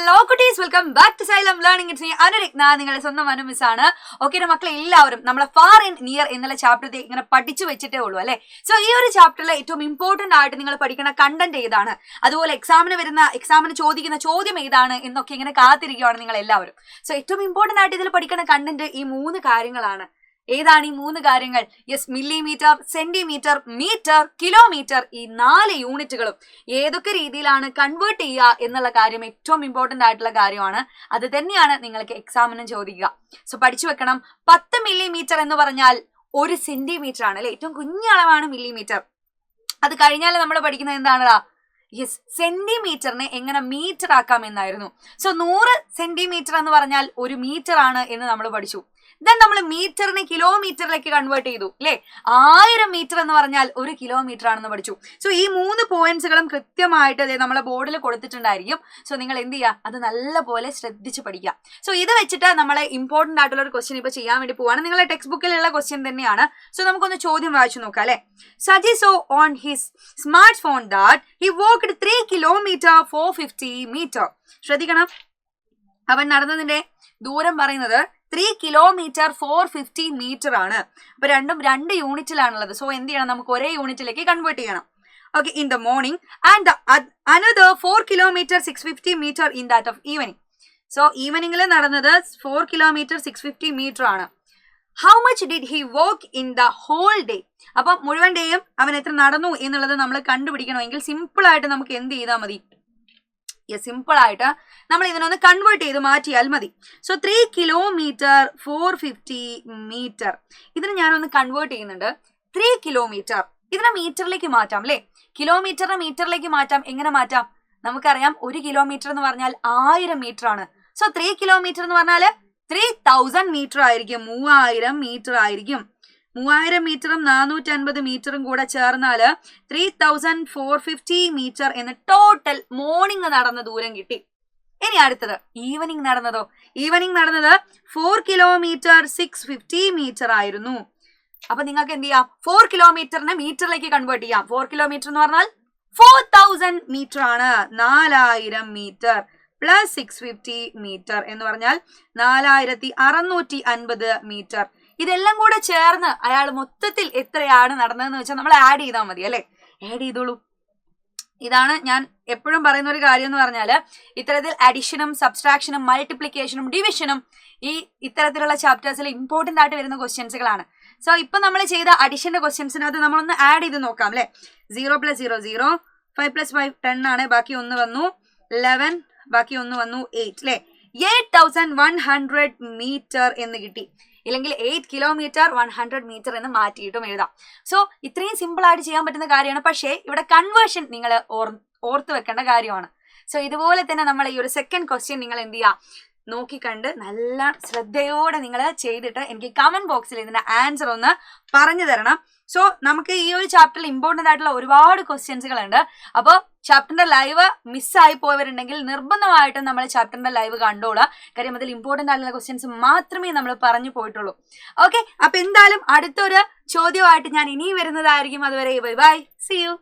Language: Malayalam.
ഹലോ കുട്ടീസ്, welcome back to Xylem learning. It's me Anuragna, നിങ്ങളുടെ സ്വന്തം അനു മിസ് ആണ്. ഓക്കെ മക്കളെ, എല്ലാവരും നമ്മളെ ഫാർ ആൻഡ് നിയർ എന്നുള്ള ചാപ്റ്റർ ഇങ്ങനെ പഠിച്ചു വെച്ചിട്ടേ ഉള്ളൂ അല്ലെ. സോ ഈ ഒരു ചാപ്റ്ററിലെ ഏറ്റവും ഇമ്പോർട്ടന്റ് ആയിട്ട് നിങ്ങൾ പഠിക്കുന്ന കണ്ടന്റ് ഏതാണ്, അതുപോലെ എക്സാമിന് ചോദിക്കുന്ന ചോദ്യം ഏതാണ് എന്നൊക്കെ ഇങ്ങനെ കാത്തിരിക്കുകയാണ് നിങ്ങൾ എല്ലാവരും. സോ ഏറ്റവും ഇമ്പോർട്ടന്റ് ആയിട്ട് ഇതിൽ പഠിക്കുന്ന കണ്ടന്റ് ഈ 3 കാര്യങ്ങളാണ്. ഏതാണ് ഈ 3 കാര്യങ്ങൾ? Yes, millimetre, centimetre, metre, kilometre. ഈ 4 യൂണിറ്റുകളും ഏതൊക്കെ രീതിയിലാണ് കൺവേർട്ട് ചെയ്യുക എന്നുള്ള കാര്യം ഏറ്റവും ഇമ്പോർട്ടന്റ് ആയിട്ടുള്ള കാര്യമാണ്. അത് തന്നെയാണ് നിങ്ങൾക്ക് എക്സാമിനും ചോദിക്കുക. സോ പഠിച്ചു വെക്കണം. 10 മില്ലിമീറ്റർ എന്ന് പറഞ്ഞാൽ 1 സെന്റിമീറ്റർ ആണ് അല്ലെ. ഏറ്റവും കുഞ്ഞളവാണ് മില്ലിമീറ്റർ. അത് കഴിഞ്ഞാൽ നമ്മൾ പഠിക്കുന്നത് എന്താണടാ? യെസ്, സെന്റിമീറ്ററിനെ എങ്ങനെ മീറ്റർ ആക്കാം എന്നായിരുന്നു. സോ 100 സെന്റിമീറ്റർ എന്ന് പറഞ്ഞാൽ 1 മീറ്റർ ആണ് എന്ന് നമ്മൾ പഠിച്ചു. ദെൻ നമ്മൾ മീറ്ററിനെ കിലോമീറ്ററിലേക്ക് കൺവേർട്ട് ചെയ്തു അല്ലെ. 1000 മീറ്റർ എന്ന് പറഞ്ഞാൽ 1 കിലോമീറ്റർ ആണെന്ന് പഠിച്ചു. സോ ഈ 3 പോയിന്റ്സുകളും കൃത്യമായിട്ട് നമ്മളെ ബോർഡിൽ കൊടുത്തിട്ടുണ്ടായിരിക്കും. സോ നിങ്ങൾ എന്ത് ചെയ്യുക, അത് നല്ലപോലെ ശ്രദ്ധിച്ച് പഠിക്കുക. സോ ഇത് വെച്ചിട്ട് നമ്മളെ ഇമ്പോർട്ടന്റ് ആയിട്ടുള്ള ഒരു ക്വസ്റ്റ്യൻ ഇപ്പൊ ചെയ്യാൻ വേണ്ടി പോവാണ്. നിങ്ങളെ ടെക്സ്റ്റ് ബുക്കിലുള്ള ക്വസ്റ്റ്യൻ തന്നെയാണ്. സോ നമുക്കൊന്ന് ചോദ്യം വായിച്ചു നോക്കാം അല്ലെ. Saji so on his smart phone that he walked 3 kilometre 450 metre. ശ്രദ്ധിക്കണം, അവൻ നടന്നതിന്റെ ദൂരം പറയുന്നത് 3 കിലോമീറ്റർ 450 മീറ്റർ ആണ്. അപ്പൊ രണ്ടും 2 യൂണിറ്റിലാണുള്ളത്. സോ എന്ത് ചെയ്യണം, നമുക്ക് ഒരേ യൂണിറ്റിലേക്ക് കൺവേർട്ട് ചെയ്യണം. Okay, in the morning and another 4 kilometre 650 metre in that of evening. So ഈവനിങ്ങിൽ നടന്നത് 4 കിലോമീറ്റർ 650 മീറ്റർ ആണ്. How much did he walk in the whole day? അപ്പൊ മുഴുവൻ ഡേയും അവൻ എത്ര നടന്നു എന്നുള്ളത് നമ്മൾ കണ്ടുപിടിക്കണമെങ്കിൽ സിമ്പിൾ ആയിട്ട് നമുക്ക് എന്ത് ചെയ്താൽ മതി? സിമ്പിൾ ആയിട്ട് നമ്മൾ ഇതിനൊന്ന് കൺവേർട്ട് ചെയ്ത് മാറ്റിയാൽ മതി. സോ 3 കിലോമീറ്റർ 450 മീറ്റർ, ഇതിന് ഞാനൊന്ന് കൺവേർട്ട് ചെയ്യുന്നുണ്ട്. 3 കിലോമീറ്റർ ഇതിനെ മീറ്ററിലേക്ക് മാറ്റാം അല്ലെ. കിലോമീറ്ററിനെ മീറ്ററിലേക്ക് മാറ്റാം. എങ്ങനെ മാറ്റാം? നമുക്കറിയാം 1 കിലോമീറ്റർ എന്ന് പറഞ്ഞാൽ 1000 മീറ്റർ ആണ്. സോ 3 കിലോമീറ്റർ എന്ന് പറഞ്ഞാൽ 3000 മീറ്റർ ആയിരിക്കും. 3000 മീറ്റർ ആയിരിക്കും. 3000 മീറ്ററും 450 മീറ്ററും കൂടെ ചേർന്നാൽ 3450 മീറ്റർ എന്ന് ടോട്ടൽ മോർണിംഗ് നടന്ന ദൂരം കിട്ടി. ഇനി അടുത്തത് ഈവനിങ് നടന്നതോ? ഈവനിങ് നടന്നത് 4 കിലോമീറ്റർ 650 മീറ്റർ ആയിരുന്നു. അപ്പൊ നിങ്ങൾക്ക് എന്ത് ചെയ്യാം? 4 കിലോമീറ്ററിനെ മീറ്ററിലേക്ക് കൺവേർട്ട് ചെയ്യാം. 4 കിലോമീറ്റർ എന്ന് പറഞ്ഞാൽ 4000 മീറ്റർ ആണ്. 4000 മീറ്റർ പ്ലസ് 650 മീറ്റർ എന്ന് പറഞ്ഞാൽ 4650 മീറ്റർ. ഇതെല്ലാം കൂടെ ചേർന്ന് അയാൾ മൊത്തത്തിൽ എത്രയാണ് നടന്നതെന്ന് വെച്ചാൽ നമ്മൾ ആഡ് ചെയ്താൽ മതി അല്ലെ. ആഡ് ചെയ്തോളൂ. ഇതാണ് ഞാൻ എപ്പോഴും പറയുന്ന ഒരു കാര്യം എന്ന് പറഞ്ഞാൽ, ഇത്തരത്തിൽ അഡിഷനും സബ്സ്ട്രാക്ഷനും മൾട്ടിപ്ലിക്കേഷനും ഡിവിഷനും ഈ ഇത്തരത്തിലുള്ള ചാപ്റ്റേഴ്സിൽ ഇമ്പോർട്ടന്റ് ആയിട്ട് വരുന്ന ക്വസ്റ്റ്യൻസുകളാണ്. സോ ഇപ്പൊ നമ്മൾ ചെയ്ത അഡിഷന്റെ ക്വസ്റ്റ്യൻസിനകത്ത് നമ്മളൊന്ന് ആഡ് ചെയ്ത് നോക്കാം അല്ലെ. 0 + 0 0, 5 + 5 10 ആണ്. ബാക്കി 1 വന്നു 11, ബാക്കി 1 വന്നു 8 അല്ലെ. 8100 മീറ്റർ എന്ന് കിട്ടി. ഇല്ലെങ്കിൽ 8 കിലോമീറ്റർ 100 മീറ്റർ എന്ന് മാറ്റിയിട്ടും എഴുതാം. സോ ഇത്രയും സിമ്പിൾ ആയിട്ട് ചെയ്യാൻ പറ്റുന്ന കാര്യമാണ്. പക്ഷേ ഇവിടെ കൺവേർഷൻ നിങ്ങൾ ഓർത്ത് വെക്കേണ്ട കാര്യമാണ്. സോ ഇതുപോലെ തന്നെ നമ്മൾ ഈ ഒരു സെക്കൻഡ് ക്വസ്റ്റ്യൻ നിങ്ങൾ എന്ത് ചെയ്യുക, നോക്കിക്കണ്ട് നല്ല ശ്രദ്ധയോടെ നിങ്ങൾ ചെയ്തിട്ട് എനിക്ക് കമന്റ് ബോക്സിൽ ഇതിന്റെ ആൻസർ ഒന്ന് പറഞ്ഞു തരണം. സോ നമുക്ക് ഈ ഒരു ചാപ്റ്ററിൽ ഇമ്പോർട്ടന്റ് ആയിട്ടുള്ള ഒരുപാട് ക്വസ്റ്റ്യൻസുകളുണ്ട്. അപ്പോൾ ചാപ്റ്ററിന്റെ ലൈവ് മിസ്സായി പോയവരുണ്ടെങ്കിൽ നിർബന്ധമായിട്ടും നമ്മൾ ചാപ്റ്ററിന്റെ ലൈവ് കണ്ടോളാം. കാര്യം അതിൽ ഇമ്പോർട്ടന്റ് ആയിട്ടുള്ള ക്വസ്റ്റ്യൻസ് മാത്രമേ നമ്മൾ പറഞ്ഞു പോയിട്ടുള്ളൂ. ഓക്കെ, അപ്പൊ എന്തായാലും അടുത്തൊരു ചോദ്യമായിട്ട് ഞാൻ ഇനിയും വരുന്നതായിരിക്കും. അതുവരെ ബൈ ബൈ, സീ യു.